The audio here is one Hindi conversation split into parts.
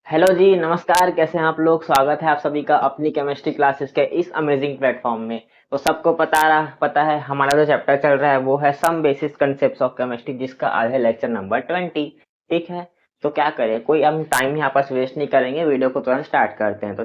हेलो जी, नमस्कार। कैसे हैं आप लोग? स्वागत है आप सभी का अपनी केमिस्ट्री क्लासेस के इस अमेजिंग प्लेटफॉर्म में। तो सबको पता है हमारा जो चैप्टर चल रहा है वो है some basic concepts of chemistry, जिसका आज है लेक्चर नंबर 20। ठीक है, तो क्या करें, कोई हम टाइम यहाँ पर वेस्ट नहीं करेंगे, वीडियो को तुरंत स्टार्ट करते हैं। तो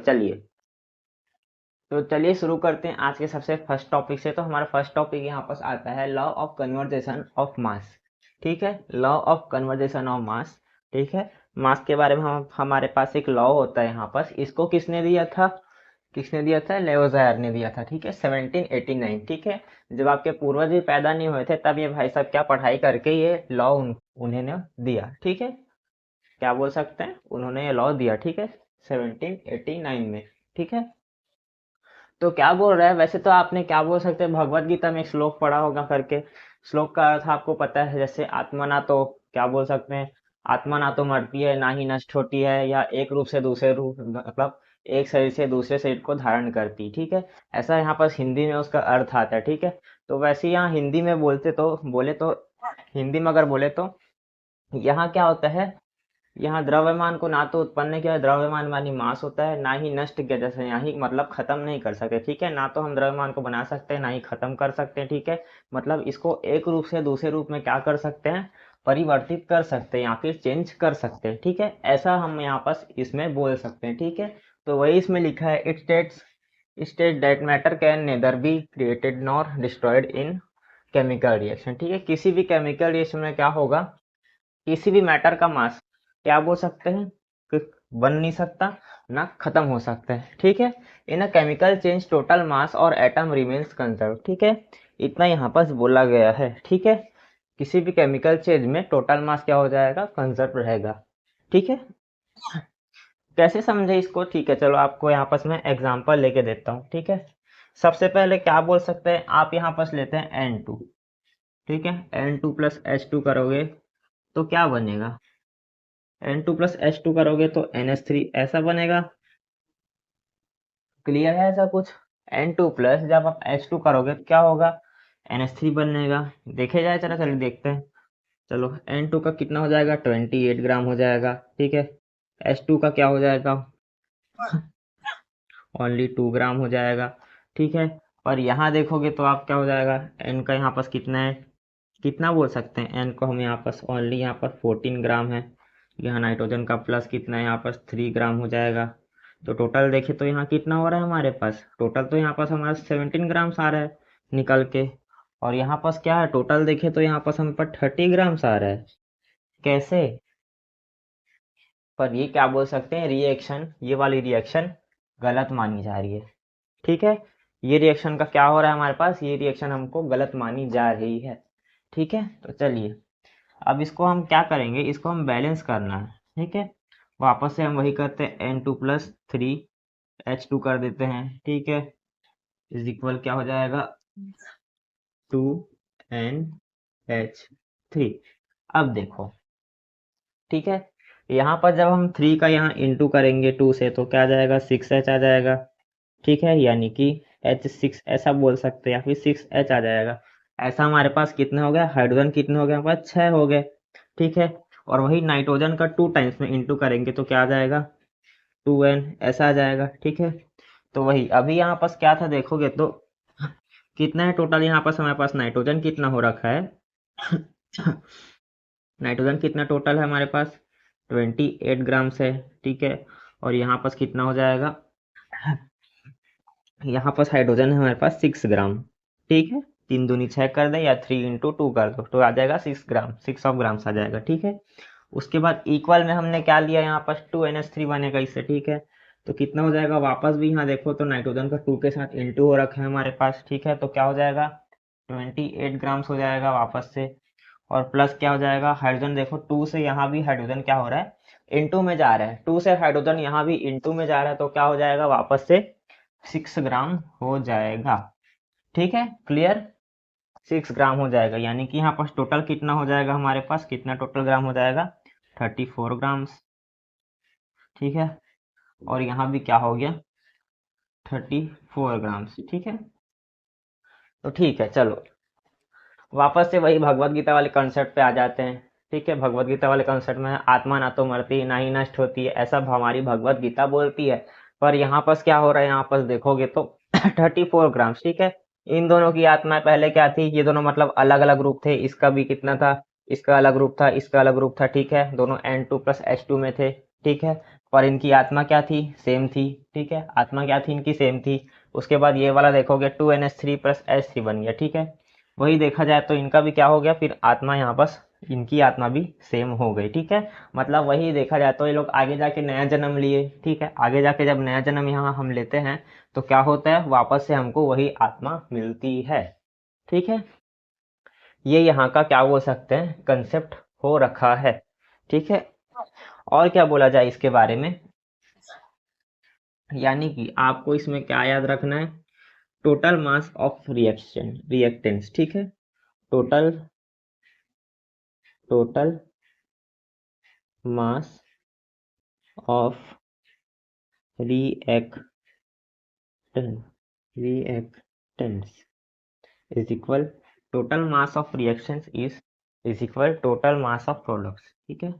चलिए शुरू करते हैं आज के सबसे फर्स्ट टॉपिक से। तो हमारा फर्स्ट टॉपिक यहाँ पर आता है लॉ ऑफ कन्वर्जेशन ऑफ मास। ठीक है, लॉ ऑफ कन्वर्जेशन ऑफ मास। ठीक है, मास के बारे में हम हमारे पास एक लॉ होता है यहाँ पर। इसको किसने दिया था? लेओज़ायर ने दिया था। ठीक है, 1789। ठीक है, जब आपके पूर्वज भी पैदा नहीं हुए थे तब ये भाई साहब क्या पढ़ाई करके ये लॉ उन्होंने दिया। ठीक है, क्या बोल सकते हैं, उन्होंने ये लॉ दिया। ठीक है, 1789 में। ठीक है, तो क्या बोल रहा है, वैसे तो आपने क्या बोल सकते हैं, भगवत गीता में एक श्लोक पढ़ा होगा करके। श्लोक का अर्थ आपको पता है, जैसे आत्मा ना तो क्या बोल सकते हैं, आत्मा ना तो मरती है ना ही नष्ट होती है, या एक रूप से दूसरे रूप मतलब एक शरीर से दूसरे शरीर को धारण करती। ठीक है, ऐसा यहाँ पर हिंदी में उसका अर्थ आता है। ठीक है, तो वैसे यहाँ हिंदी में बोले तो हिंदी में अगर बोले तो यहाँ क्या होता है, यहाँ द्रव्यमान को ना तो उत्पन्न किया, द्रव्यमान मानी मास होता है, ना ही नष्ट किया, जैसे यहाँ ही मतलब खत्म नहीं कर सकते। ठीक है, ना तो हम द्रव्यमान को बना सकते हैं ना ही खत्म कर सकते हैं। ठीक है, मतलब इसको एक रूप से दूसरे रूप में क्या कर सकते हैं, परिवर्तित कर सकते हैं या फिर चेंज कर सकते हैं। ठीक है, ऐसा हम यहाँ पर इसमें बोल सकते हैं। ठीक है, तो वही इसमें लिखा है, it state that matter can nether be created nor destroyed in chemical reaction. ठीक है, किसी भी केमिकल रिएक्शन में क्या होगा, किसी भी मैटर का मास क्या बोल सकते हैं कि बन नहीं सकता ना खत्म हो सकता है। ठीक है, in a chemical change total mass और एटम रिमेन्स कंजर्व। ठीक है, इतना यहाँ पर बोला गया है। ठीक है, किसी भी केमिकल चेंज में टोटल मास क्या हो जाएगा, कंजर्व रहेगा। ठीक है, कैसे समझे इसको? ठीक है, चलो आपको यहाँ पर मैं एग्जांपल लेके देता हूँ। ठीक है, सबसे पहले क्या बोल सकते हैं, आप यहाँ पर लेते हैं N2। ठीक है, N2 प्लस H2 करोगे तो क्या बनेगा, N2 प्लस H2 करोगे तो NH3 ऐसा बनेगा। क्लियर है ऐसा कुछ? N2 प्लस जब आप H2 करोगे तो क्या होगा, NH3 बनेगा। देखे जाए, चलो चलिए देखते हैं। चलो, N2 का कितना हो जाएगा, 28 ग्राम हो जाएगा। ठीक है, H2 का क्या हो जाएगा, ओनली 2 ग्राम हो जाएगा। ठीक है, और यहाँ देखोगे तो आप क्या हो जाएगा, N का यहाँ पास कितना है, कितना बोल सकते हैं, N को हम यहाँ पास ओनली यहाँ पर 14 ग्राम है। यहाँ नाइट्रोजन का प्लस कितना है, यहाँ पास 3 ग्राम हो जाएगा। तो टोटल देखें तो यहाँ कितना हो रहा है हमारे पास, टोटल तो यहाँ पास हमारा 17 ग्राम आ रहा है निकल के। और यहाँ पास क्या है, टोटल देखें तो यहाँ पास हम पर 30 ग्राम आ रहा है। कैसे? पर ये क्या बोल सकते हैं, रिएक्शन, ये वाली रिएक्शन गलत मानी जा रही है। ठीक है, ये रिएक्शन का क्या हो रहा है हमारे पास, ये रिएक्शन हमको गलत मानी जा रही है। ठीक है, तो चलिए अब इसको हम क्या करेंगे, इसको हम बैलेंस करना है। ठीक है, वापस से हम वही करते हैं, N2 प्लस 3H2 कर देते हैं। ठीक है, इज इक्वल क्या हो जाएगा, 2NH3। अब देखो, ठीक है, यहाँ पर जब हम 3 का यहाँ इंटू करेंगे 2 से तो क्या आ जाएगा, 6H आ जाएगा। ठीक है, यानी कि H6 ऐसा बोल सकते हैं, या फिर 6H आ जाएगा। ऐसा हमारे पास कितने हो गए, हाइड्रोजन कितने हो गए हमारे पास, 6 हो गए। ठीक है, और वही नाइट्रोजन का 2 टाइम्स में इंटू करेंगे तो क्या आ जाएगा, 2N ऐसा आ जाएगा। ठीक है, तो वही अभी यहाँ पास क्या था देखोगे तो कितना है टोटल, यहाँ पास हमारे पास नाइट्रोजन कितना हो रखा है नाइट्रोजन कितना टोटल है हमारे पास, 28 ग्राम्स है। ठीक है, और यहाँ पास कितना हो जाएगा, यहाँ पास हाइड्रोजन है हमारे पास 6 ग्राम। ठीक है, 3 दूनी 6 कर दे या 3 × 2 कर दो तो आ जाएगा 6 ग्राम, 6 ग्राम्स आ जाएगा। ठीक है, उसके बाद इक्वल में हमने क्या लिया, यहाँ पास 2NH3 बनेगा इससे। ठीक है, तो कितना हो जाएगा, वापस भी यहाँ देखो तो नाइट्रोजन का 2 के साथ इंटू हो रखा है हमारे पास। ठीक है, तो क्या हो जाएगा, 28 ग्राम्स हो जाएगा वापस से। और प्लस क्या हो जाएगा, हाइड्रोजन देखो 2 से यहाँ भी हाइड्रोजन क्या हो रहा है, इंटू में जा रहा है, 2 से हाइड्रोजन यहाँ भी इंटू में जा रहा है, तो क्या हो जाएगा, वापस से 6 ग्राम हो जाएगा। ठीक है, क्लियर, 6 ग्राम हो जाएगा, यानी कि यहाँ पास टोटल कितना हो जाएगा हमारे पास, कितना टोटल ग्राम हो जाएगा, 34 ग्राम्स। ठीक है, और यहाँ भी क्या हो गया, 34 ग्राम्स। ठीक है, तो ठीक है, चलो वापस से वही भगवत गीता वाले कॉन्सेप्ट पे आ जाते हैं। ठीक है, भगवत गीता वाले कंसेप्ट में है आत्मा ना तो मरती ना ही नष्ट होती है, ऐसा हमारी भगवत गीता बोलती है। पर यहाँ पर क्या हो रहा है, यहाँ पर देखोगे तो 34 ग्राम, ठीक है। इन दोनों की आत्मा पहले क्या थी, ये दोनों मतलब अलग अलग रूप थे, इसका भी कितना था, इसका अलग रूप था, इसका अलग रूप था, ठीक है, दोनों N2+H2 में थे, ठीक है। पर इनकी आत्मा क्या थी, सेम थी, ठीक है, आत्मा क्या थी इनकी, सेम थी। उसके बाद ये वाला देखोगे 2NH3+H3 बन गया, ठीक है। वही देखा जाए तो इनका भी क्या हो गया, फिर आत्मा यहाँ बस इनकी आत्मा भी सेम हो गई, ठीक है। मतलब वही देखा जाए तो ये लोग आगे जाके नया जन्म लिए, ठीक है, आगे जाके जब नया जन्म यहाँ हम लेते हैं तो क्या होता है, वापस से हमको वही आत्मा मिलती है, ठीक है। ये यहाँ का क्या बोल सकते हैं, कंसेप्ट हो रखा है, ठीक है। और क्या बोला जाए इसके बारे में, यानी कि आपको इसमें क्या याद रखना है, total mass of reaction reactance, ठीक है, total total mass of reactance reactance is equal, total mass of reactions is equal total mass of products, ठीक है।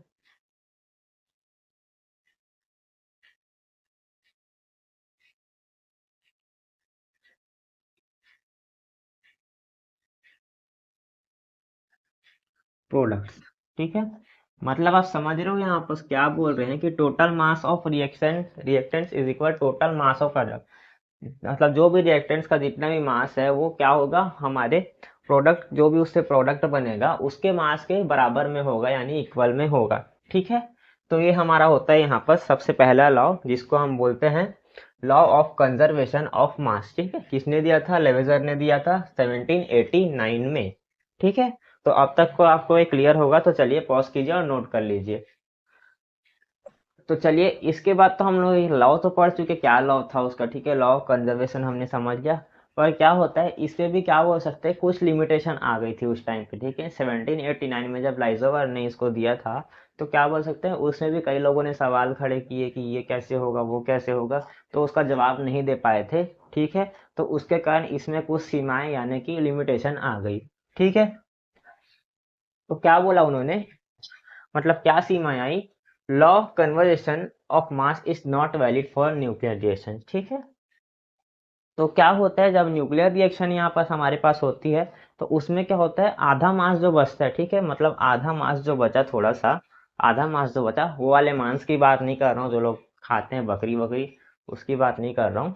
प्रोडक्ट्स, ठीक है। मतलब आप समझ रहे हो यहाँ पर क्या बोल रहे हैं कि total mass of reaction reactants is equal total mass of product, मतलब जो भी रिएक्टेंट्स का जितना भी मास है वो क्या होगा, हमारे प्रोडक्ट जो भी उससे प्रोडक्ट बनेगा उसके मास के बराबर में होगा, यानी इक्वल में होगा, ठीक है। तो ये हमारा होता है यहाँ पर सबसे पहला लॉ, जिसको हम बोलते हैं law of conservation of mass, ठीक है। किसने दिया था, लेवेजर ने दिया था 1789 में, ठीक है। तो अब तक को आपको ये क्लियर होगा, तो चलिए पॉज कीजिए और नोट कर लीजिए। तो चलिए इसके बाद तो हम लोग लॉ तो पढ़ चुके, क्या लॉ था उसका, ठीक है, लॉ ऑफ कंजर्वेशन हमने समझ गया। पर क्या होता है इससे भी क्या बोल सकते हैं, कुछ लिमिटेशन आ गई थी उस टाइम पे, ठीक है, 1789 में जब लाइजोवर ने इसको दिया था, तो क्या बोल सकते हैं उसमें भी कई लोगों ने सवाल खड़े किए कि ये कैसे होगा वो कैसे होगा, तो उसका जवाब नहीं दे पाए थे, ठीक है। तो उसके कारण इसमें कुछ सीमाएं यानी कि लिमिटेशन आ गई, ठीक है। तो क्या बोला उन्होंने, मतलब क्या सीमाएं आई, law conservation of mass is not valid for nuclear reaction, ठीक है। तो क्या होता है जब न्यूक्लियर रिएक्शन यहाँ पास हमारे पास होती है, तो उसमें क्या होता है, आधा मास जो बचता है, ठीक है, मतलब आधा मास जो बचा, थोड़ा सा आधा मास जो बचा, वो वाले मांस की बात नहीं कर रहा हूँ जो लोग खाते हैं बकरी बकरी, उसकी बात नहीं कर रहा हूँ।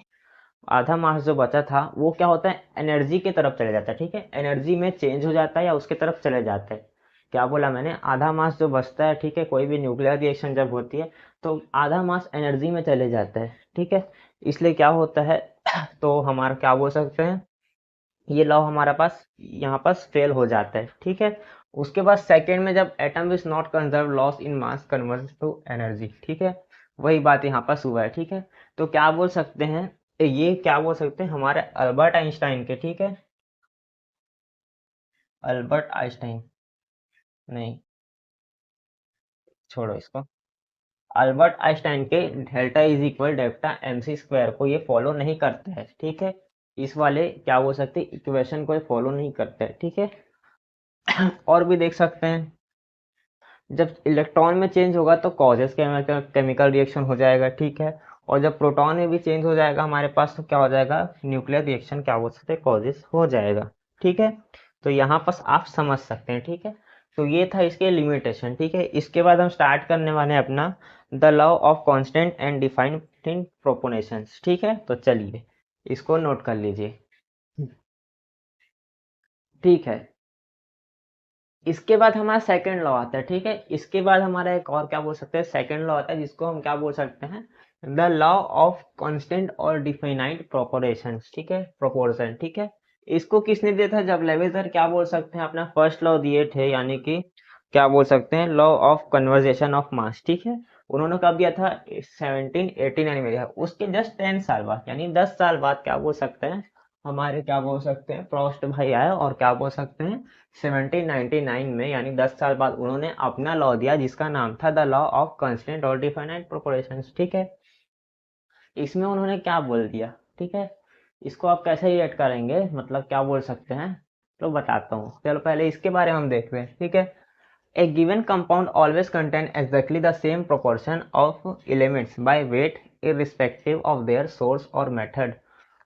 आधा मास जो बचा था वो क्या होता है, एनर्जी की तरफ चले जाता है, ठीक है, एनर्जी में चेंज हो जाता है या उसकी तरफ चले जाता है। क्या बोला मैंने, आधा मास जो बचता है, ठीक है, कोई भी न्यूक्लियर रिएक्शन जब होती है तो आधा मास एनर्जी में चले जाता है, ठीक है। इसलिए क्या होता है तो हमारा क्या बोल सकते हैं, ये लॉ हमारा पास यहाँ पास फेल हो जाता है, ठीक है। उसके बाद सेकेंड में जब atom is not conserve loss in mass convert to energy, ठीक है, वही बात यहाँ पास हुआ है, ठीक है। तो क्या बोल सकते हैं, ये क्या बोल सकते हैं हमारे अल्बर्ट आइंस्टाइन के, ठीक है, अल्बर्ट आइंस्टाइन, नहीं छोड़ो इसको, अल्बर्ट आइंस्टाइन के delta is equal delta M C square को ये फॉलो नहीं करते हैं, ठीक है। इस वाले क्या बोल सकते हैं इक्वेशन को ये फॉलो नहीं करते हैं, ठीक है। और भी देख सकते हैं, जब इलेक्ट्रॉन में चेंज होगा तो कॉजेस केमिकल रिएक्शन हो जाएगा, ठीक है। और जब प्रोटॉन में भी चेंज हो जाएगा हमारे पास तो क्या हो जाएगा, न्यूक्लियर रिएक्शन क्या बोल सकते हैं कॉजेस हो जाएगा, ठीक है। तो यहाँ पास आप समझ सकते हैं, ठीक है। तो ये था इसके लिमिटेशन, ठीक है। इसके बाद हम स्टार्ट करने वाले हैं अपना the law of constant and defined proportions, ठीक है। तो चलिए इसको नोट कर लीजिए, ठीक है। इसके बाद हमारा सेकंड लॉ आता है, ठीक है। इसके बाद हमारा एक और क्या बोल सकते हैं सेकंड लॉ आता है, जिसको हम क्या बोल सकते हैं, द लॉ ऑफ कांस्टेंट और डिफाइनाइट प्रोपोर्शन, ठीक है, प्रोपोर्शन, ठीक है। इसको किसने दिया था, जब लेवेजर क्या बोल सकते हैं अपना फर्स्ट लॉ दिए थे, यानी कि क्या बोल सकते हैं लॉ ऑफ कन्वर्जेशन ऑफ मास, ठीक है। उन्होंने कब दिया था, 1789 में दिया। उसके जस्ट 10 साल बाद यानी 10 साल बाद क्या बोल सकते हैं, हमारे क्या बोल सकते हैं प्रोस्ट भाई आए और क्या बोल सकते हैं 1799 में, यानी 10 साल बाद उन्होंने अपना लॉ दिया जिसका नाम था द लॉ ऑफ कांस्टेंट और डिफाइनाइट प्रोपोर्शंस, ठीक है। इसमें उन्होंने क्या बोल दिया, ठीक है, इसको आप कैसे रिलेट करेंगे, मतलब क्या बोल सकते हैं, तो बताता हूँ। चलो पहले इसके बारे में हम देखते हैं, ठीक है। A given compound always contain exactly the same proportion of elements by weight irrespective of their source or method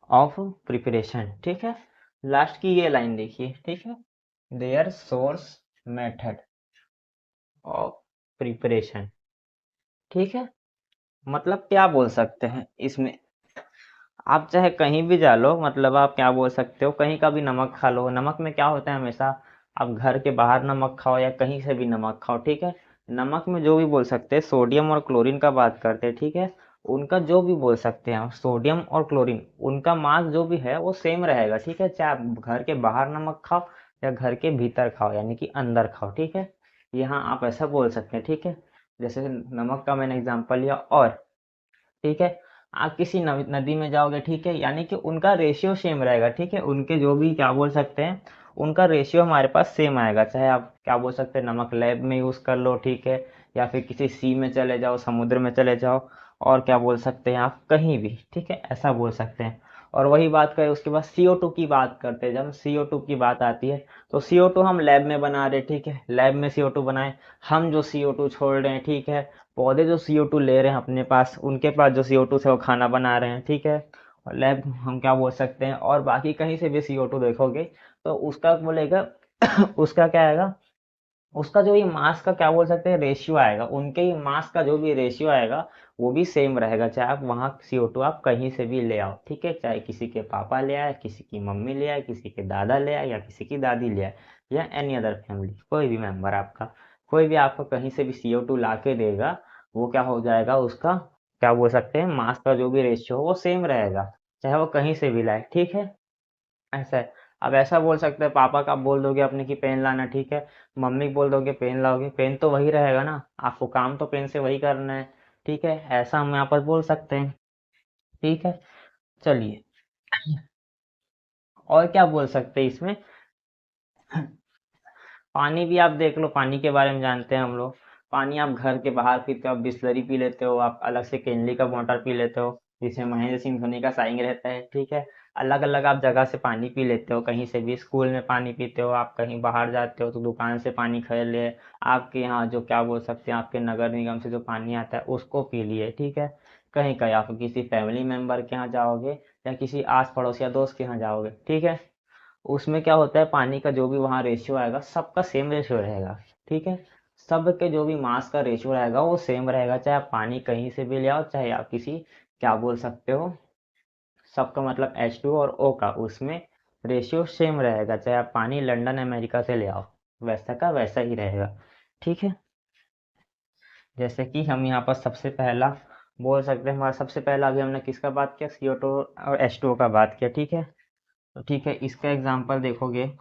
of preparation। ठीक है, लास्ट की ये लाइन देखिए, ठीक है, their source method of preparation। ठीक है, मतलब क्या बोल सकते हैं इसमें, आप चाहे कहीं भी जा लो, मतलब आप क्या बोल सकते हो, कहीं का भी नमक खा लो, नमक में क्या होता है हमेशा, आप घर के बाहर नमक खाओ या कहीं से भी नमक खाओ, ठीक है, नमक में जो भी बोल सकते हैं, सोडियम और क्लोरीन का बात करते हैं, ठीक है, उनका जो भी बोल सकते हैं सोडियम और क्लोरीन, उनका मास जो भी है वो सेम रहेगा, ठीक है, चाहे आप घर के बाहर नमक खाओ या घर के भीतर खाओ, यानी कि अंदर खाओ, ठीक है, यहाँ आप ऐसा बोल सकते हैं, ठीक है, जैसे नमक का मैंने एग्जाम्पल लिया। और ठीक है, आप किसी नदी में जाओगे, ठीक है, यानी कि उनका रेशियो सेम रहेगा, ठीक है, उनके जो भी क्या बोल सकते हैं, उनका रेशियो हमारे पास सेम आएगा, चाहे आप क्या बोल सकते हैं नमक लैब में यूज़ कर लो, ठीक है, या फिर किसी सी में चले जाओ, समुद्र में चले जाओ, और क्या बोल सकते हैं आप कहीं भी, ठीक है, ऐसा बोल सकते हैं। और वही बात करें उसके बाद CO2 की बात करते हैं, जब CO2 की बात आती है तो CO2 हम लैब में बना रहे, ठीक है, लैब में CO2 बनाए, हम जो CO2 छोड़ रहे हैं, ठीक है, पौधे जो CO2 ले रहे हैं अपने पास, उनके पास जो CO2 से वो खाना बना रहे हैं, ठीक है, और लैब हम क्या बोल सकते हैं, और बाकी कहीं से भी CO2 देखोगे तो उसका बोलेगा उसका क्या आएगा, उसका जो ये मास का क्या बोल सकते हैं रेशियो आएगा, उनके ही मास का जो भी रेशियो आएगा वो भी सेम रहेगा, चाहे आप वहाँ CO2 आप कहीं से भी ले आओ, ठीक है, चाहे किसी के पापा ले आए, किसी की मम्मी ले आए, किसी के दादा ले आए, या किसी की दादी ले आए, या एनी अदर फैमिली, कोई भी मेंबर आपका, कोई भी आपको कहीं से भी CO2 ला के देगा, वो क्या हो जाएगा, उसका क्या बोल सकते हैं मास का जो भी रेशियो हो वो सेम रहेगा, चाहे वो कहीं से भी लाए, ठीक है, ऐसा है। अब ऐसा बोल सकते हैं पापा का आप बोल दोगे अपने की पेन लाना, ठीक है, मम्मी को बोल दोगे पेन लाओगे, पेन तो वही रहेगा ना, आपको काम तो पेन से वही करना है, ठीक है, ऐसा हम यहाँ पर बोल सकते हैं, ठीक है। चलिए, और क्या बोल सकते हैं इसमें, पानी भी आप देख लो, पानी के बारे में जानते हैं हम लोग, पानी आप घर के बाहर पीते हो, आप बिस्लरी पी लेते हो, आप अलग से केनली का वाटर पी लेते हो, जिसमें महेंद्र सिंह धोनी का साइन रहता है, ठीक है, अलग अलग आप जगह से पानी पी लेते हो, कहीं से भी स्कूल में पानी पीते हो, आप कहीं बाहर जाते हो तो दुकान से पानी खरीद लिए, आपके यहाँ जो क्या बोल सकते हैं आपके नगर निगम से जो पानी आता है उसको पी लिए, ठीक है, कहीं कहीं आप किसी फैमिली मेंबर के यहाँ जाओगे या किसी आस पड़ोस या दोस्त के यहाँ जाओगे, ठीक है, उसमें क्या होता है पानी का जो भी वहाँ रेशियो आएगा सबका सेम रेशियो रहेगा, ठीक है, सबके जो भी मास का रेशियो रहेगा वो सेम रहेगा, चाहे आप पानी कहीं से भी ले आओ, चाहे आप किसी क्या बोल सकते हो, सबका मतलब H2 और O का उसमें रेशियो सेम रहेगा, चाहे आप पानी लंदन अमेरिका से ले आओ, वैसा का वैसा ही रहेगा, ठीक है। जैसे कि हम यहाँ पर सबसे पहला बोल सकते हैं, हमारा सबसे पहला अभी हमने किसका बात किया, CO2 और H2O का बात किया, ठीक है, तो ठीक है, इसका एग्जाम्पल देखोगे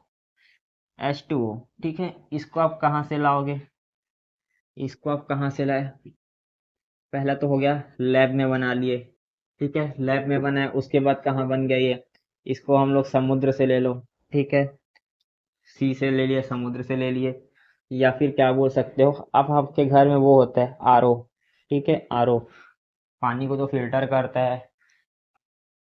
H2O, ठीक है, इसको आप कहाँ से लाओगे, इसको आप कहाँ से लाए, पहला तो हो गया लैब में बना लिए, ठीक है, लैब में बनाए, उसके बाद कहाँ बन गया ये, इसको हम लोग समुद्र से ले लो, ठीक है, सी से ले लिए, समुद्र से ले लिए, या फिर क्या बोल सकते हो, अब आपके घर में वो होता है RO, ठीक है, RO पानी को जो फिल्टर करता है,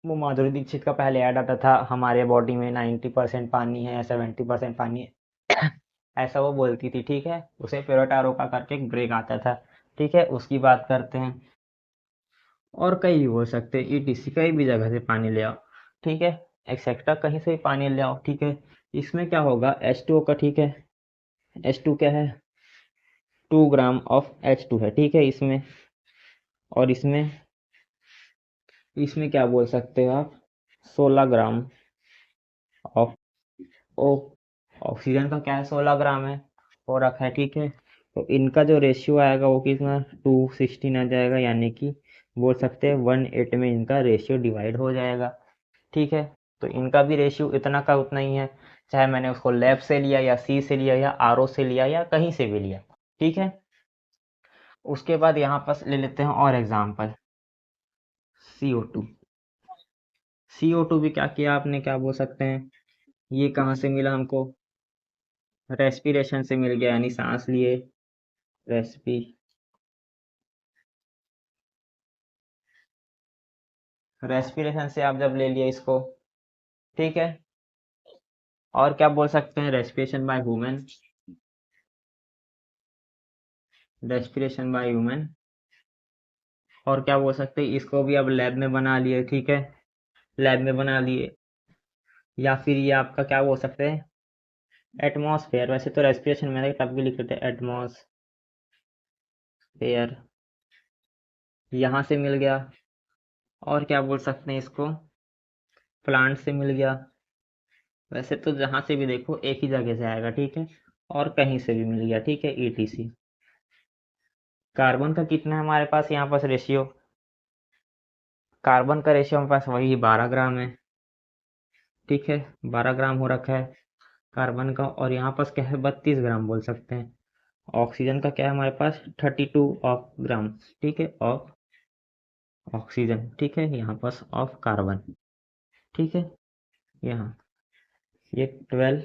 वो माधुरी दीक्षित का पहले ऐड आता था, हमारे बॉडी में 90% पानी है, 70% पानी है, ऐसा वो बोलती थी, ठीक है, उसे पेरोटारो का करके एक ब्रेक आता था, ठीक है, उसकी बात करते हैं। और कई भी बोल सकते हैं ETC कहीं भी जगह से पानी ले आओ, ठीक है, एक्सेट्रा कहीं से भी पानी ले आओ, ठीक है, इसमें क्या होगा H2O का, ठीक है, H2 क्या है, 2 ग्राम ऑफ H2 है, ठीक है, इसमें, और इसमें इसमें क्या बोल सकते हो आप, 16 ग्राम ऑफ ओ, ऑक्सीजन का क्या है 16 ग्राम है, वो रखा है, ठीक है, तो इनका जो रेशियो आएगा वो कितना 216 आ जाएगा, यानी कि बोल सकते हैं 1:8 में इनका रेशियो डिवाइड हो जाएगा, ठीक है, तो इनका भी रेशियो इतना का उतना ही है, चाहे मैंने उसको लैब से लिया या सी से लिया या RO से लिया या कहीं से भी लिया, ठीक है। उसके बाद यहाँ पर ले लेते हैं और एग्जाम्पल, CO2, CO2 भी क्या किया आपने, क्या बोल सकते हैं, ये कहाँ से मिला हमको, रेस्पिरेशन से मिल गया, यानी सांस लिए, रेस्पी रेस्पिरेशन से आप जब ले लिए इसको, ठीक है, और क्या बोल सकते हैं respiration by human, respiration by human. और क्या बोल सकते हैं, इसको भी अब लैब में बना लिए, ठीक है, लैब में बना लिए। या फिर ये आपका क्या बोल सकते हैं, एटमॉस्फेयर। वैसे तो रेस्पिरेशन में तब भी लिख देते हैं एटमॉस्फेयर, यहाँ से मिल गया। और क्या बोल सकते हैं इसको, प्लांट से मिल गया। वैसे तो जहां से भी देखो एक ही जगह से आएगा, ठीक है, और कहीं से भी मिल गया, ठीक है, ईटीसी। कार्बन का कितना है हमारे पास यहाँ पास रेशियो, कार्बन का रेशियो हमारे पास वही 12 ग्राम है, ठीक है, 12 ग्राम हो रखा है कार्बन का। और यहाँ पास क्या है, 32 ग्राम बोल सकते हैं। ऑक्सीजन का क्या है हमारे पास, 32 ऑफ ग्राम, ठीक है, ऑफ ऑक्सीजन, ठीक है, यहाँ पास ऑफ कार्बन, ठीक है, यहाँ ये 12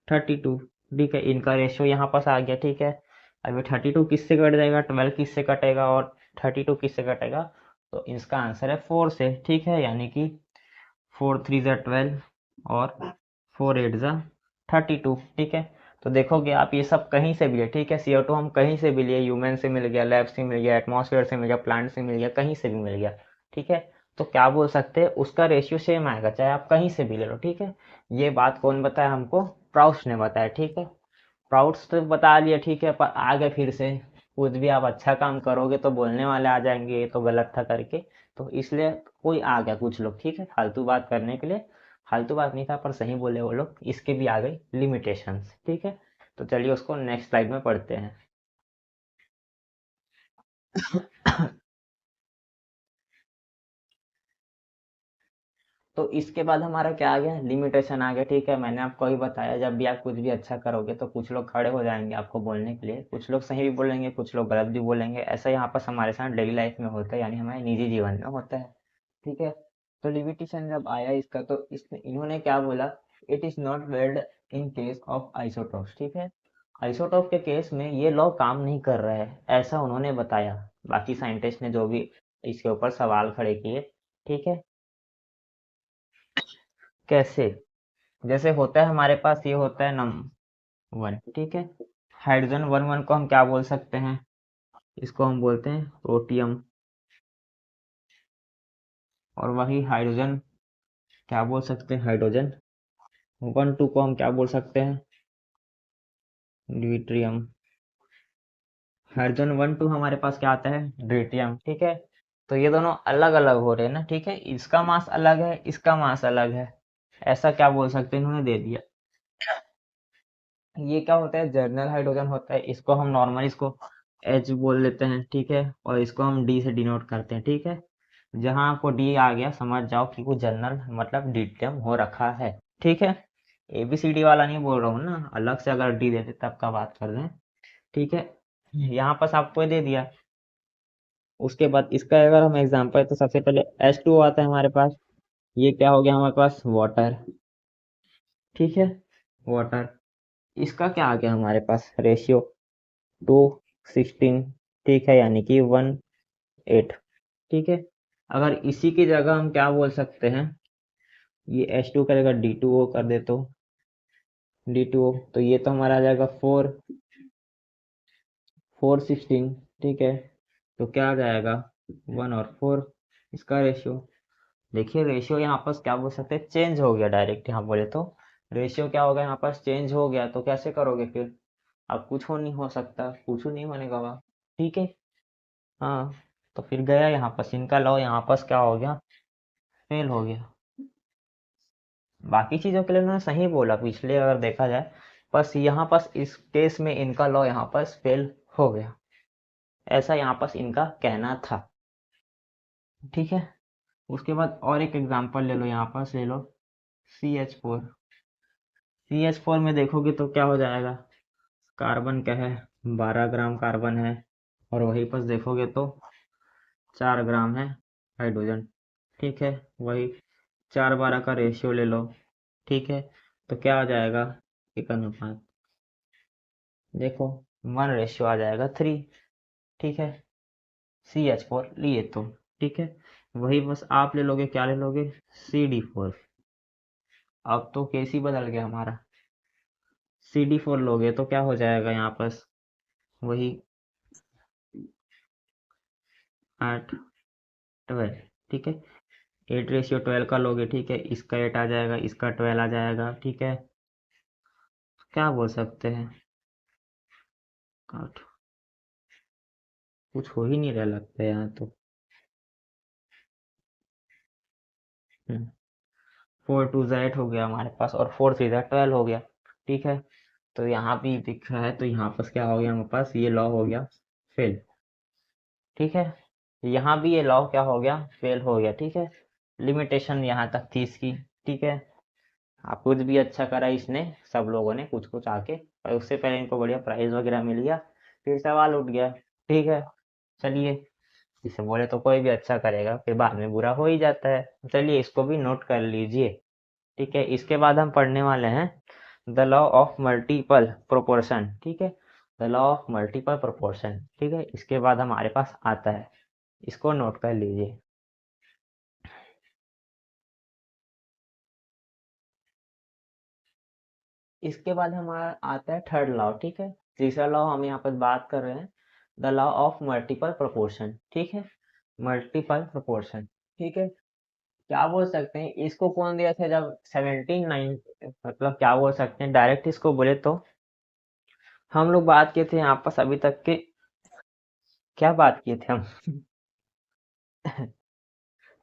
32, ठीक है, इनका रेशियो यहाँ पास आ गया, ठीक है। अभी 32 किससे कट जाएगा, 12 किससे कटेगा और 32 किससे कटेगा, तो इसका आंसर है 4 से, ठीक है, यानी कि 4 3 ज़ा 12 और 4 8 ज़ा 32, ठीक है। तो देखोगे आप ये सब कहीं से भी है, ठीक है, CO2 हम कहीं से भी लिए, ह्यूमन से मिल गया, लैब से मिल गया, एटमॉस्फेयर से मिल गया, प्लांट से मिल गया, कहीं से भी मिल गया, ठीक है। तो क्या बोल सकते हैं, उसका रेशियो सेम आएगा चाहे आप कहीं से भी ले लो, ठीक है। ये बात कौन बताया हमको, प्राउस्ट ने बताया, ठीक है। प्राउस्ट तो बता दिया, ठीक है, पर आगे फिर से कुछ भी आप अच्छा काम करोगे तो बोलने वाले आ जाएंगे ये तो गलत था करके। तो इसलिए कोई आ गया कुछ लोग, ठीक है, फालतू बात करने के लिए। फालतू बात नहीं था पर सही बोले वो लोग, इसके भी आ गई लिमिटेशंस, ठीक है। तो चलिए उसको नेक्स्ट स्लाइड में पढ़ते हैं। तो इसके बाद हमारा क्या आ गया, लिमिटेशन आ गया, ठीक है। मैंने आपको ही बताया जब भी आप कुछ भी अच्छा करोगे तो कुछ लोग खड़े हो जाएंगे आपको बोलने के लिए, कुछ लोग सही भी बोलेंगे, कुछ लोग गलत भी बोलेंगे। ऐसा यहाँ पर हमारे साथ डेली लाइफ में होता है, यानी हमारे निजी जीवन में होता है, ठीक है। तो लिमिटेशन जब आया इसका, तो इसने इन्होंने क्या बोला, it is not valid in case of isotopes, ठीक है। आइसोटॉप के केस में ये लॉ काम नहीं कर रहा है, ऐसा उन्होंने बताया। बाकी साइंटिस्ट ने जो भी इसके ऊपर सवाल खड़े किए, ठीक है। कैसे, जैसे होता है हमारे पास, ये होता है नंबर 1, ठीक है। हाइड्रोजन 1 1 को हम क्या बोल सकते हैं, इसको हम बोलते हैं प्रोटियम। और वही हाइड्रोजन क्या बोल सकते हैं, हाइड्रोजन 1 2 को हम क्या बोल सकते हैं, ड्यूट्रियम। हाइड्रोजन 1 2 हमारे पास क्या आता है, ड्यूटियम, ठीक है। तो ये दोनों अलग अलग हो रहे हैं ना, ठीक है, इसका मास अलग है, इसका मास अलग है, ऐसा क्या बोल सकते हैं, इन्होंने दे दिया। ये क्या होता है, जर्नल हाइड्रोजन होता है, इसको हम नॉर्मल इसको H बोल लेते हैं, ठीक है, और इसको हम D से डिनोट करते हैं, ठीक है। जहां आपको D आ गया समझ जाओ कि वो जर्नल मतलब ड्यूटेरियम हो रखा है, ठीक है। ABCD वाला नहीं बोल रहा हूँ ना, अलग से अगर D देते तब का बात कर रहे हैं, ठीक है। यहाँ पास आपको दे दिया। उसके बाद इसका अगर हम एग्जांपल, तो सबसे पहले H2O आता है हमारे पास, ये क्या हो गया हमारे पास, वाटर, ठीक है, वाटर। इसका क्या आ गया हमारे पास, रेशियो 2:16, ठीक है, यानी कि 1:8, ठीक है। अगर इसी की जगह हम क्या बोल सकते हैं, ये H2 का जगह D2O कर दे तो D2O, तो ये तो हमारा आ जाएगा 4:16, ठीक है। तो क्या आ जाएगा, 1 और 4, इसका रेशियो। देखिए रेशियो यहाँ पर क्या बोल सकते हैं, चेंज हो गया डायरेक्ट, यहाँ बोले तो रेशियो क्या होगा, यहाँ पर चेंज हो गया, तो कैसे करोगे फिर, अब कुछ हो नहीं हो सकता, कुछ नहीं होने का, ठीक है। हाँ, तो फिर गया यहाँ पर इनका लॉ, यहाँ पर क्या हो गया, फेल हो गया। बाकी चीजों के लिए उन्होंने सही बोला पिछले अगर देखा जाए, बस यहाँ पर इस केस में इनका लॉ यहाँ पर फेल हो गया, ऐसा यहाँ पर इनका कहना था, ठीक है। उसके बाद और एक एग्जांपल ले लो, यहाँ पर ले लो CH4। CH4 में देखोगे तो क्या हो जाएगा, कार्बन क्या है, 12 ग्राम कार्बन है, और वहीं पर देखोगे तो 4 ग्राम है हाइड्रोजन, ठीक है। वही 4:12 का रेशियो ले लो, ठीक है। तो क्या आ जाएगा, एक अनुपात, देखो 1 रेशियो आ जाएगा 3, ठीक है। CH4 लिए तो, ठीक है। वही बस आप ले लोगे, क्या ले लोगे, CD4। अब तो केस ही बदल गया हमारा, CD4 लोगे तो क्या हो जाएगा यहाँ पर, वही 8 12, ठीक है। 8:12 का लोगे, ठीक है, इसका 8 आ जाएगा, इसका 12 आ जाएगा, ठीक है। क्या बोल सकते हैं, काट, कुछ हो ही नहीं रहा लगता है यहाँ तो। 4 2 8 हो गया हमारे पास, और 4 3 12 हो गया, ठीक है। तो यहाँ भी दिख रहा है, तो यहाँ पास क्या हो गया हमारे पास, ये लॉ हो गया फेल, ठीक है। यहाँ भी ये लॉ क्या हो गया, फेल हो गया, ठीक है। लिमिटेशन यहाँ तक थी इसकी, ठीक है। आप कुछ भी अच्छा करा इसने, सब लोगों ने कुछ कुछ आके, और उससे पहले इनको बढ़िया प्राइज वगैरह मिल गया, फिर सवाल उठ गया, ठीक है। चलिए, इसे बोले तो कोई भी अच्छा करेगा, फिर बाद में बुरा हो ही जाता है। चलिए, इसको भी नोट कर लीजिए, ठीक है। इसके बाद हम पढ़ने वाले हैं the law of multiple proportion, ठीक है। The law of multiple proportion, ठीक है, इसके बाद हमारे पास आता है, इसको नोट कर लीजिए। इसके बाद हमारा आता है थर्ड लॉ, ठीक है। तीसरा लॉ हम यहाँ पर बात कर रहे हैं the law of multiple proportion, ठीक है। मल्टीपल प्रोपोर्शन, ठीक है। क्या बोल सकते हैं, इसको कौन दिया था जब 17 9, मतलब क्या बोल सकते हैं, डायरेक्ट इसको बोले तो हम लोग बात किए थे यहाँ पर अभी तक के, क्या बात किए थे हम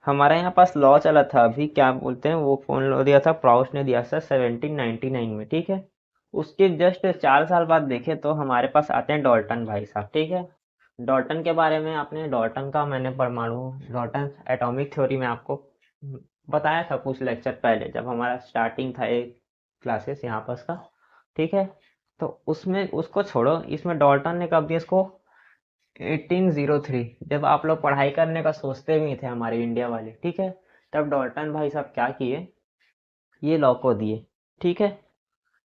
हमारा यहाँ पास लॉ चला था अभी, क्या बोलते हैं, वो कौन लॉ दिया था, प्राउस ने दिया था 1799 में, ठीक है। उसके जस्ट 4 साल बाद देखे तो हमारे पास आते हैं डॉल्टन भाई साहब, ठीक है। डॉल्टन के बारे में आपने, डॉल्टन का मैंने परमाणु, डॉल्टन एटॉमिक थ्योरी में आपको बताया था कुछ लेक्चर पहले, जब हमारा स्टार्टिंग था एक क्लासेस यहाँ पर का, ठीक है। तो उसमें उसको छोड़ो, इसमें डॉल्टन ने कब दिया इसको, 1803, जब आप लोग पढ़ाई करने का सोचते भी थे हमारे इंडिया वाले, ठीक है। तब डॉल्टन भाई साहब क्या किए, ये लॉ को दिए, ठीक है।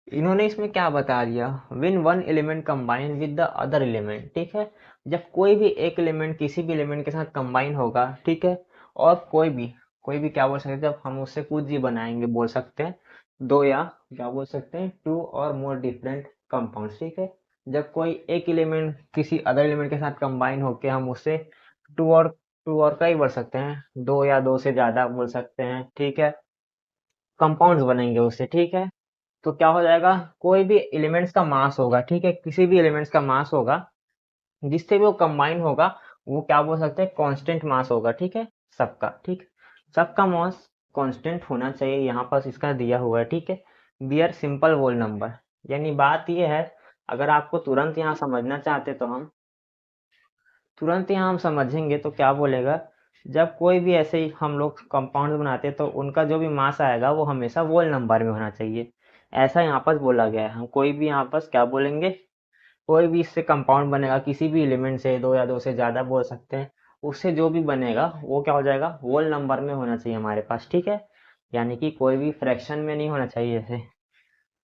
इन्होंने इसमें क्या बता दिया, win one element combine with the other element, ठीक है। जब कोई भी एक एलिमेंट किसी भी एलिमेंट के साथ कंबाइन होगा, ठीक है, और कोई भी क्या बोल सकते हैं, जब हम उससे कुछ भी बनाएंगे, बोल सकते हैं दो, या क्या बोल सकते हैं, टू और मोर डिफरेंट कंपाउंड, ठीक है। जब कोई एक एलिमेंट किसी अदर एलिमेंट के साथ कंबाइन होके हम उससे टू और टू और कई बोल सकते हैं, दो या दो से ज्यादा बोल सकते हैं, ठीक है, कंपाउंड्स बनेंगे उससे, ठीक है। तो क्या हो जाएगा, कोई भी एलिमेंट्स का मास होगा, ठीक है, किसी भी एलिमेंट्स का मास होगा जिससे भी वो कंबाइन होगा, वो क्या बोल सकते हैं, कांस्टेंट मास होगा, ठीक है, सबका, ठीक। सबका मास कांस्टेंट होना चाहिए, यहाँ पास इसका दिया हुआ है, ठीक है। बियर सिंपल होल नंबर, यानी बात ये है, अगर आपको तुरंत यहाँ समझना चाहते तो हम तुरंत यहाँ हम समझेंगे, तो क्या बोलेगा, जब कोई भी ऐसे ही हम लोग कंपाउंड बनाते हैं तो उनका जो भी मास आएगा वो हमेशा वोल नंबर में होना चाहिए, ऐसा यहाँ पर बोला गया है। हम कोई भी यहाँ पर क्या बोलेंगे, कोई भी इससे कंपाउंड बनेगा किसी भी एलिमेंट से, दो या दो से ज्यादा बोल सकते हैं, उससे जो भी बनेगा वो क्या हो जाएगा, वोल नंबर में होना चाहिए हमारे पास, ठीक है। यानी कि कोई भी फ्रैक्शन में नहीं होना चाहिए, जैसे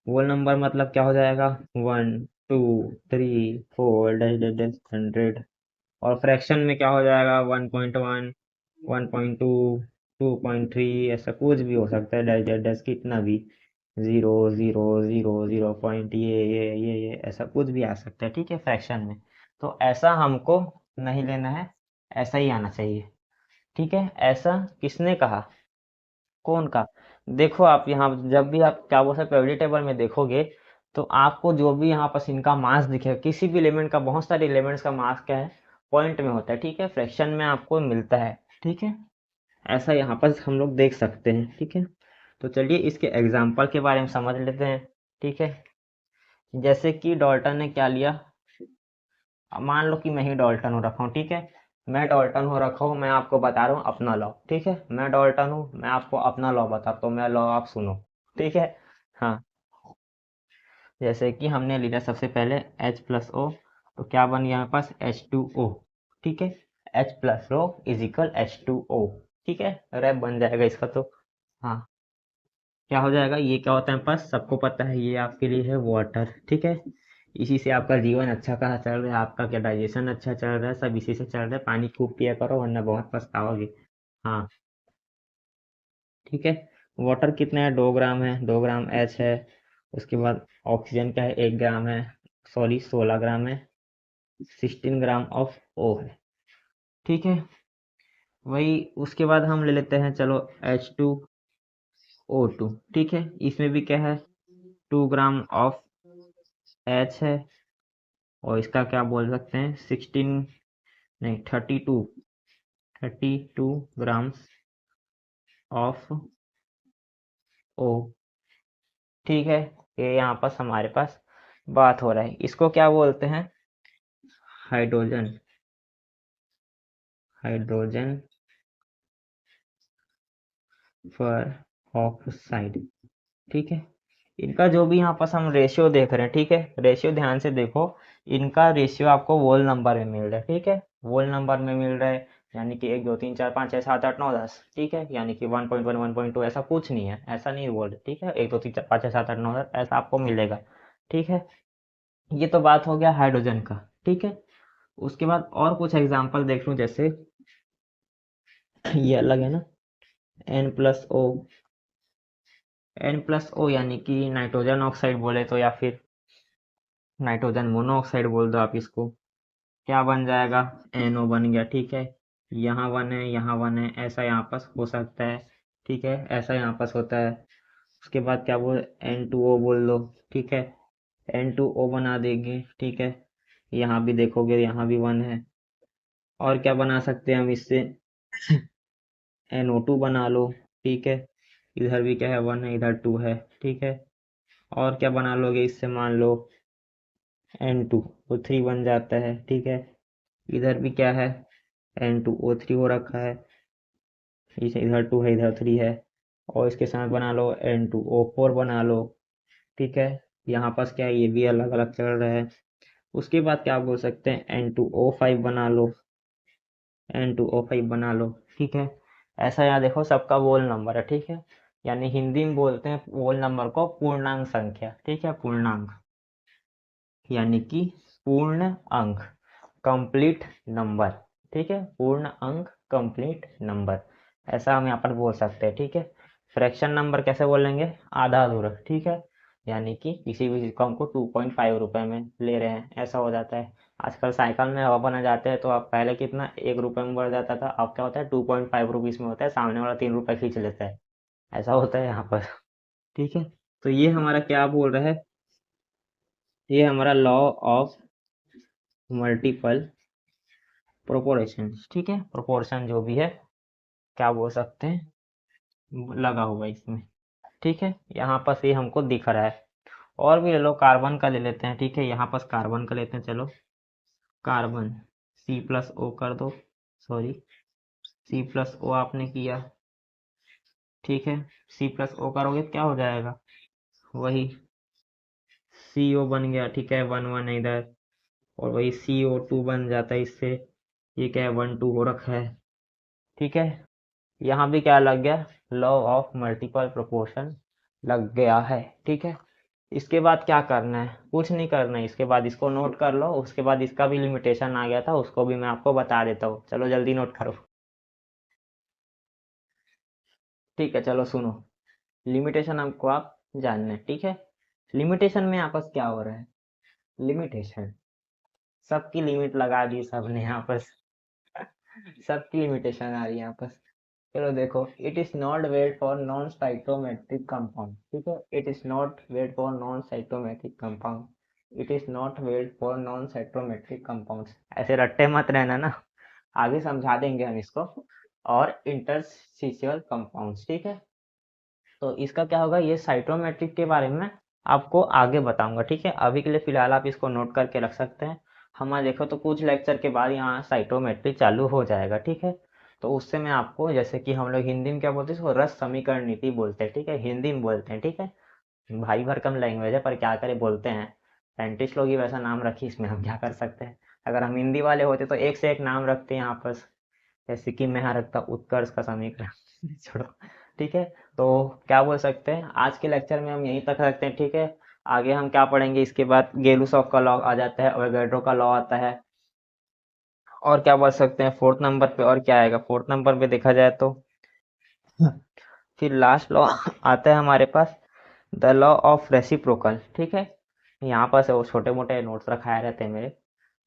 वोल नंबर मतलब क्या हो जाएगा, 1 2 3 4 डैश डैश डैश 100, और फ्रैक्शन में क्या हो जाएगा, 1.1 1.2 2.3, ऐसा कुछ भी हो सकता है, डैश डैश डैश कितना भी, 0 0 0 0 पॉइंट, ये ऐसा कुछ भी आ सकता है, ठीक है, फ्रैक्शन में। तो ऐसा हमको नहीं लेना है, ऐसा ही आना चाहिए, ठीक है। ऐसा किसने कहा, कौन का, देखो आप यहाँ जब भी आप क्या बोल सकते प्रियोरिटी टेबल में देखोगे, तो आपको जो भी यहाँ पर इनका मास दिखेगा, किसी भी एलिमेंट का, बहुत सारे एलिमेंट्स का मास क्या है, पॉइंट में होता है, ठीक है, फ्रैक्शन में आपको मिलता है, ठीक है। ऐसा यहाँ पर हम लोग देख सकते हैं, ठीक है। तो चलिए इसके एग्जाम्पल के बारे में समझ लेते हैं, ठीक है। जैसे कि डॉल्टन ने क्या लिया, अब मान लो कि मैं ही डॉल्टन हो रखा हूँ, ठीक है। मैं डॉल्टन हो रखा हूँ, मैं आपको बता रहा हूँ अपना लॉ, ठीक है। मैं डॉल्टन हूँ, मैं आपको अपना लॉ बताता हूँ, मैं लॉ आप सुनो, ठीक है। हाँ, जैसे कि हमने लिया सबसे पहले H+O, तो क्या बन गया हमारे पास H2O, ठीक है। H+O इज इक्वल H2O, ठीक है, रैप बन जाएगा इसका तो। हाँ, क्या हो जाएगा, ये क्या होता है हमारे पास, सबको पता है, ये आपके लिए है वाटर, ठीक है। इसी से आपका जीवन अच्छा कहाँ चल रहा है, आपका क्या डाइजेशन अच्छा चल रहा है, सब इसी से चल रहा है, पानी खूब पिया करो वरना बहुत पछताओगे। हाँ, ठीक है। वाटर कितना है, 2 ग्राम है, 2 ग्राम H है। उसके बाद ऑक्सीजन क्या है, 1 ग्राम है, सॉरी 16 ग्राम है, 16 ग्राम ऑफ ओ है, ठीक है। वही उसके बाद हम ले लेते हैं, चलो H2O2, ठीक है। इसमें भी क्या है, 2 ग्राम ऑफ H है, और इसका क्या बोल सकते हैं, 16 नहीं 32 ग्राम्स ऑफ ओ, ठीक है। ये यहाँ पास हमारे पास बात हो रहा है, इसको क्या बोलते हैं, हाइड्रोजन हाइड्रोजन पर ऑक्साइड, ठीक है। इनका जो भी यहाँ पास हम रेशियो देख रहे हैं, ठीक है, रेशियो ध्यान से देखो, इनका रेशियो आपको वोल नंबर में मिल रहा है, ठीक है, वोल नंबर में मिल रहा है, यानी कि 1 2 3 4 5 6 7 8 9 10, ठीक है, यानी कि 1.1 1.2 ऐसा कुछ नहीं है, ऐसा नहीं बोल रहे, ठीक है, 1 2 3 4 5 6 7 8 9 10 ऐसा आपको मिलेगा, ठीक है। ये तो बात हो गया हाइड्रोजन का, ठीक है। उसके बाद और कुछ एग्जांपल देख लूं, जैसे ये अलग है ना, N+O, N+O यानी कि नाइट्रोजन ऑक्साइड बोले तो, या फिर नाइट्रोजन मोनोऑक्साइड बोल दो आप इसको, क्या बन जाएगा, NO बन गया, ठीक है। यहाँ वन है, यहाँ वन है, ऐसा यहाँ पास हो सकता है, ठीक है, ऐसा यहाँ पास होता है। उसके बाद क्या बोल, N2O बोल दो, ठीक है, N2O बना देंगे, ठीक है। यहाँ भी देखोगे, यहाँ भी वन है, और क्या बना सकते हैं हम इससे, NO2 बना लो, ठीक है। इधर भी क्या है, वन है, इधर टू है, ठीक है। और क्या बना लोगे इससे, मान लो N2O3 बन जाता है, ठीक है। इधर भी क्या है, N2O3 हो रखा है, इधर टू है, इधर थ्री है, और इसके साथ बना लो N2O4 बना लो, ठीक है। यहाँ पास क्या है, ये भी अलग अलग चल रहा है। उसके बाद क्या बोल सकते हैं, N2O5 बना लो, N2O5 बना लो, ठीक है। ऐसा यहाँ देखो सबका वोल नंबर है, ठीक है, यानी हिंदी में बोलते हैं वोल नंबर को पूर्णांक संख्या, ठीक है, पूर्णांक यानी कि पूर्ण अंक, कंप्लीट नंबर, ठीक है, पूर्ण अंक कंप्लीट नंबर, ऐसा हम यहाँ पर बोल सकते हैं, ठीक है। फ्रैक्शन नंबर कैसे बोलेंगे, आधा अधूरा, ठीक है, यानी कि किसी भी चीज को हमको 2.5 रुपए में ले रहे हैं, ऐसा हो जाता है। आजकल साइकिल में हवा बना जाते हैं, तो आप पहले कितना 1 रुपए में बढ़ जाता था, अब क्या होता है 2.5 रुपीज में होता है, सामने वाला 3 रुपए खींच लेता है, ऐसा होता है यहाँ पर, ठीक है। तो ये हमारा क्या बोल रहा है, ये हमारा लॉ ऑफ मल्टीपल प्रोपोर्शन, ठीक है, प्रोपोर्शन जो भी है क्या बोल सकते हैं, लगा हुआ है इसमें, ठीक है। यहाँ पर ये हमको दिख रहा है, और भी ले लो, कार्बन का ले लेते हैं, ठीक है, यहाँ पर कार्बन का लेते हैं, चलो कार्बन C+O कर दो, सॉरी C+O आपने किया, ठीक है, C+O करोगे क्या हो जाएगा, वही CO बन गया, ठीक है, 1 1 है इधर, और वही CO2 बन जाता है इससे, ये क्या है 1 2 हो रखा है, ठीक है। यहाँ भी क्या लग गया, लॉ ऑफ मल्टीपल प्रोपोर्शन लग गया है, ठीक है। इसके बाद क्या करना है, कुछ नहीं करना है, इसके बाद इसको नोट कर लो, उसके बाद इसका भी लिमिटेशन आ गया था, उसको भी मैं आपको बता देता हूँ, चलो जल्दी नोट करो, ठीक है। चलो सुनो, लिमिटेशन हमको आप जानना है, ठीक है। लिमिटेशन में आपस क्या हो रहा है, लिमिटेशन सबकी लिमिट लगा दी सबने यहाँ पर, सबकी लिमिटेशन आ रही है यहाँ पर। चलो देखो, it is not valid for non stoichiometric compound, ठीक है, it is not valid for non stoichiometric compound, it is not valid for non stoichiometric compound, ऐसे रट्टे मत रहना ना, आगे समझा देंगे हम इसको। और इंटरस्टिशियल कंपाउंड्स, ठीक है। तो इसका क्या होगा, ये साइटोमेट्रिक के बारे में आपको आगे बताऊंगा, ठीक है। अभी के लिए फिलहाल आप इसको नोट करके रख सकते हैं, हमारा देखो तो कुछ लेक्चर के बाद यहाँ साइटोमेट्रिक चालू हो जाएगा, ठीक है। तो उससे मैं आपको, जैसे कि हम लोग हिंदी में क्या बोलते हैं, इसको रस समीकरण नीति बोलते हैं, ठीक है, हिंदी में बोलते हैं, ठीक है। भाई भरकम लैंग्वेज है, पर क्या करें, बोलते हैं, साइंटिस्ट लोग ही वैसा नाम रखी, इसमें हम क्या कर सकते हैं। अगर हम हिंदी वाले होते तो एक से एक नाम रखते हैं यहाँ पर, जैसे कि मैं यहाँ रखता उत्कर्ष का समीकरण छोड़ो, ठीक है। तो क्या बोल सकते हैं, आज के लेक्चर में हम यहीं तक रखते हैं, ठीक है। आगे हम क्या पढ़ेंगे, इसके बाद गेलुसॉफ का लॉ आ जाता है, अवोगाड्रो का लॉ आता है, और क्या बोल सकते हैं फोर्थ नंबर पे, और क्या आएगा फोर्थ नंबर पे देखा जाए तो, फिर लास्ट लॉ आता है हमारे पास, द लॉ ऑफ रेसिप्रोकल, ठीक है। यहाँ पर से वो छोटे मोटे नोट्स रखाए रहते हैं मेरे,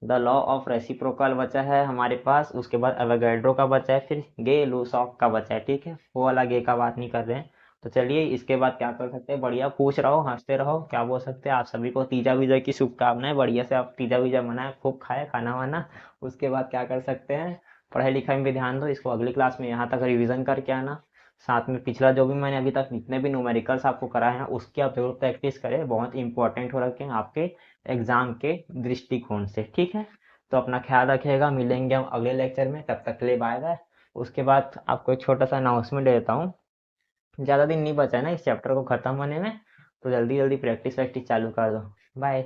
द लॉ ऑफ रेसिप्रोकल बचा है हमारे पास, उसके बाद एवोगैड्रो का बचा है, फिर गे लुसॉफ का बचा है। ठीक है, वो वाला गे का बात नहीं कर रहे हैं। तो चलिए इसके बाद क्या कर सकते हैं, बढ़िया पूछ रहो, हंसते रहो, क्या बोल सकते हैं। आप सभी को तीजा विजय की शुभकामनाएं, बढ़िया से आप तीजा विजय मनाए, खूब खाए खाना वाना। उसके बाद क्या कर सकते हैं, पढ़ाई लिखाई में भी ध्यान दो, इसको अगली क्लास में यहाँ तक रिविजन करके आना। साथ में पिछला जो भी मैंने अभी तक जितने भी न्यूमेरिकल्स आपको कराए हैं उसकी आप जरूर प्रैक्टिस करें, बहुत इंपॉर्टेंट हो रखे हैं आपके एग्जाम के दृष्टिकोण से। ठीक है, तो अपना ख्याल रखिएगा, मिलेंगे हम अगले लेक्चर में, तब तक के लिए बाय बाय। उसके बाद आपको एक छोटा सा अनाउंसमेंट दे देता हूँ, ज़्यादा दिन नहीं बचा है ना इस चैप्टर को ख़त्म होने में, तो जल्दी जल्दी प्रैक्टिस वैक्टिस चालू कर दो। बाय।